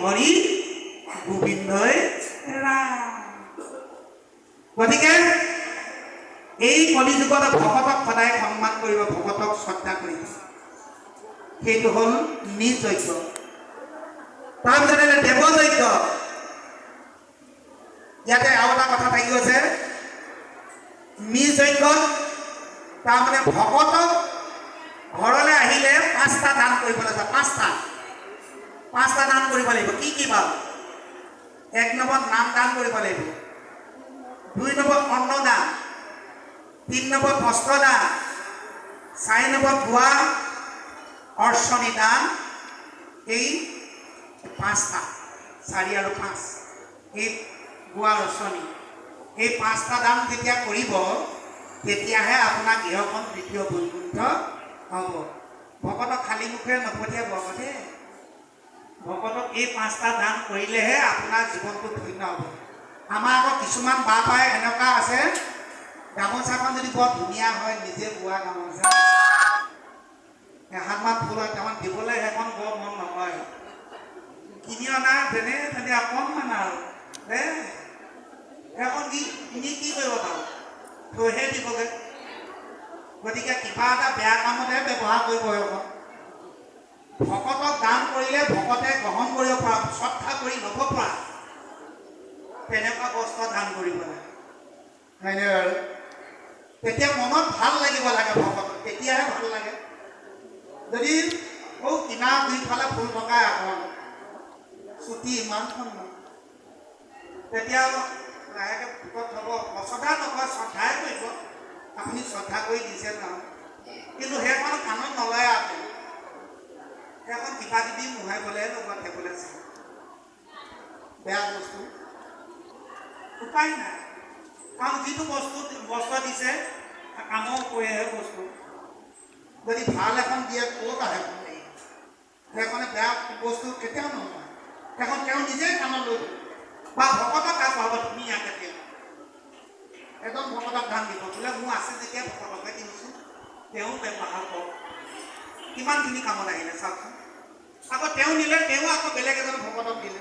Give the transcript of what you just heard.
হৰি গোবিন্দই ৰাম। গতিকে এই কলিযুগত ভকতক সদায় সন্মান কৰিব, ভকতক শ্ৰদ্ধা কৰিব। সেইটো হ'ল নিজ যজ্ঞ। তাৰপিছতে দেৱযজ্ঞ। ইয়াতে আৰু এটা কথা থাকি গৈছে, নিজ যজ্ঞত তাৰমানে ভকতক ঘৰলৈ আহিলে 5টা দান কৰিব লাগিব। 5টা দান কৰিব লাগিব। কি কি বাৰু? 1 নম্বৰত নাম দান কৰিব লাগিব, 2 নম্বৰত অন্ন দান, 3 নম্বৰত বস্ত্ৰ দান, 4 নম্বৰত ধোৱা অৰ্চনী দান। এই 5টা, 4 আৰু 5, এই ধোৱা অৰ্চনী, এই 5টা দান যেতিয়া কৰিব তেতিয়াহে আপোনাৰ গৃহখন দ্বিতীয় বৈকুণ্ঠ হ'ব। ভকতক খালী মুখেৰে নপঠিয়াব দেই। ভকতক এই 5টা দান কৰিলেহে আপোনাৰ জীৱনটো ধন্য হ'ব। আমাৰ আকৌ কিছুমান বাপাই এনেকুৱা আছে, গামোচাখন যদি বৰ ধুনীয়া হয়, নিজে বোৱা গামোচা, এহাতমান ফুল হয়, তাৰমান দিবলৈ সেইখন বৰ মন নকৰে। কিনি অনা যেনে তেনে অকণমান আৰু এখন কিনি কি কৰিব পাৰোঁ, থৈহে দিবগৈ। গতিকে কিবা এটা বেয়া কামতহে ব্যৱহাৰ কৰিব এখন। ভকতক দান কৰিলে ভকতে গ্ৰহণ কৰিব পৰা, শ্ৰদ্ধা কৰি ল'ব পৰা তেনেকুৱা বস্ত্ৰ দান কৰিব লাগে, হয়নে বাৰু? তেতিয়া মনত ভাল লাগিব লাগে ভকতক, তেতিয়াহে ভাল লাগে। যদি কিনা দুইফালে ফুল থকা এখন চুটি ইমানখন নহয়, তেতিয়া লাহেকৈ ভকত হ'ব। অশ্ৰদ্ধা নকয়, শ্ৰদ্ধাই কৰিব। আপুনি শ্ৰদ্ধা কৰি দিছে নহয়, কিন্তু সেইখন কাণত নলয়। আপুনি সেইখন কিবা কিবি মোহাই গ'লেহে লগত থাকিবলৈ চায়, বেয়া বস্তু। উপায় নাই, কাৰণ যিটো বস্ত্ৰ দিছে কামৰ কৰিহে বস্তু। যদি ভাল এখন দিয়ে ক'ত আহে সেইখনে বেয়া বস্তু কেতিয়াও নহয়। সেইখন তেওঁ নিজেই কামত লৈ বা ভকতক আগবঢ়াব ধুনীয়াকৈ। তেওঁ এজন ভকতক দান দিব, বোলে মোৰ আছে যেতিয়া ভকতকে দিওঁচোন, তেওঁ ব্যৱহাৰ কৰক। কিমানখিনি কামত আহিলে চাওকচোন। আকৌ তেওঁ নিলে, তেওঁ আকৌ বেলেগ এজন ভকতক দিলে।